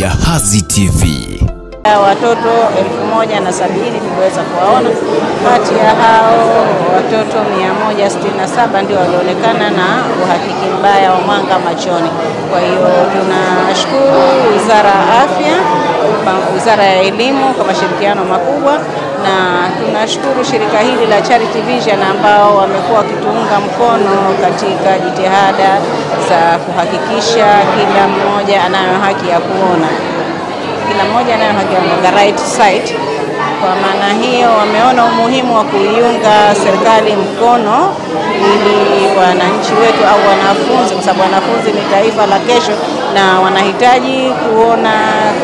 Jahazi TV. Watoto 1070 tuliweza kuwaona. Kati ya hao watoto 167 ndio walionekana na uhakiki mbaya wa mwanga machoni. Kwa hiyo tunashukuru Wizara ya Afya, Wizara ya Elimu kwa mashirikiano makubwa, na tunashukuru shirika hili la Charity Vision ambao wamekuwa wakituunga mkono katika jitihada za kuhakikisha kila mmoja anayo haki ya kuona. Kila mmoja anayo haki ya the right sight. Kwa maana hiyo wameona umuhimu wa kuiunga serikali mkono ili wananchi wetu au wanafunzi, kwa sababu wanafunzi ni taifa la kesho na wanahitaji kuona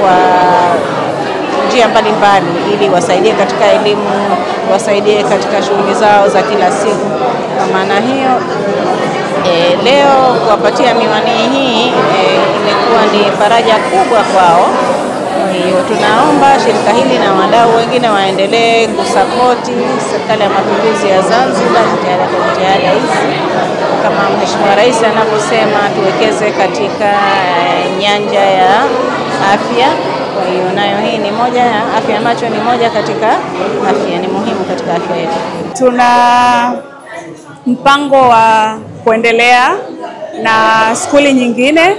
kwa njia mbalimbali ili wasaidie katika elimu, wasaidie katika shughuli zao za kila siku. Kwa maana hiyo leo kuwapatia miwani hii imekuwa ni faraja kubwa kwao. Hiyo tunaomba shirika hili na wadau wengine waendelee kusapoti Serikali ya Mapinduzi ya Zanzibar jitihada hizi, kama Mheshimiwa Rais anavyosema tuwekeze katika nyanja ya afya. Kwa hiyo nayo hii ni moja ya afya ya macho, ni moja katika afya, ni muhimu katika afya yetu. Tuna mpango wa kuendelea na skuli nyingine.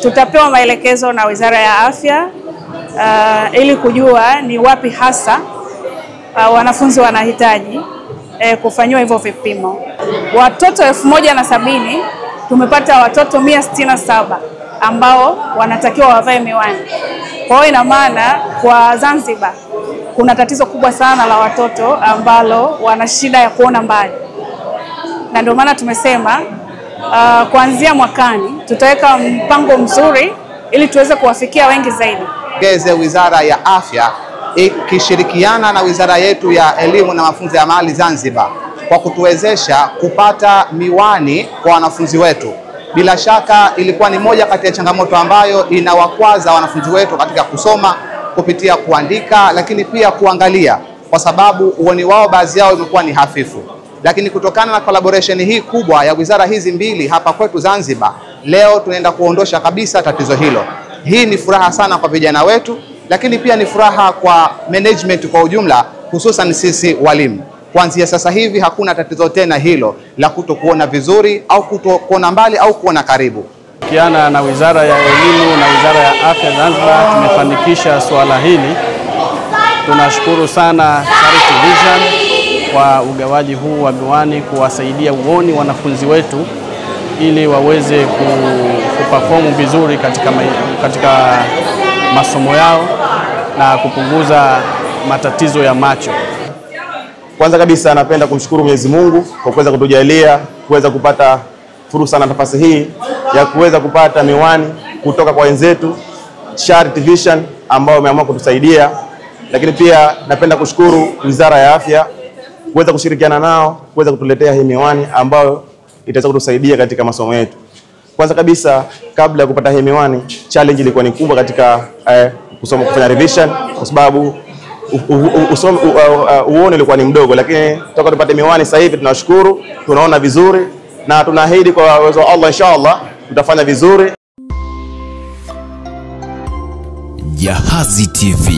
Tutapewa maelekezo na Wizara ya Afya ili kujua ni wapi hasa wanafunzi wanahitaji kufanyiwa hivyo vipimo. Watoto 1070 tumepata watoto 167 ambao wanatakiwa wavae miwani. Kwa hiyo ina maana kwa Zanzibar kuna tatizo kubwa sana la watoto ambalo wana shida ya kuona mbali, na ndio maana tumesema kuanzia mwakani tutaweka mpango mzuri ili tuweze kuwafikia wengi zaidi. Wizara ya Afya ikishirikiana na wizara yetu ya Elimu na Mafunzo ya Amali Zanzibar kwa kutuwezesha kupata miwani kwa wanafunzi wetu. Bila shaka ilikuwa ni moja kati ya changamoto ambayo inawakwaza wanafunzi wetu katika kusoma kupitia kuandika, lakini pia kuangalia, kwa sababu uoni wao baadhi yao imekuwa ni hafifu. Lakini kutokana na collaboration hii kubwa ya wizara hizi mbili hapa kwetu Zanzibar, leo tunaenda kuondosha kabisa tatizo hilo. Hii ni furaha sana kwa vijana wetu, lakini pia ni furaha kwa management kwa ujumla, hususan sisi walimu. Kuanzia sasa hivi hakuna tatizo tena hilo la kutokuona vizuri au kutokuona mbali au kuona karibu. Kiana na Wizara ya Elimu na Wizara ya Afya Zanzibar tumefanikisha swala hili. Tunashukuru sana Charity Vision kwa ugawaji huu wa miwani kuwasaidia uoni wanafunzi wetu ili waweze kuperform vizuri katika masomo yao na kupunguza matatizo ya macho. Kwanza kabisa napenda kumshukuru Mwenyezi Mungu kwa kuweza kutujalia kuweza kupata fursa na nafasi hii ya kuweza kupata miwani kutoka kwa wenzetu Charity Vision ambao wameamua kutusaidia. Lakini pia napenda kushukuru Wizara ya Afya kuweza kushirikiana nao kuweza kutuletea hii miwani ambayo itaweza kutusaidia katika masomo yetu. Kwanza kabisa, kabla ya kupata hii miwani, challenge ilikuwa ni kubwa katika kusoma, kufanya revision, kwa sababu uone ilikuwa ni mdogo, lakini toka tupate miwani sasa hivi tunashukuru, tunaona vizuri na tunaahidi kwa uwezo wa Allah inshallah tutafanya vizuri. Jahazi TV.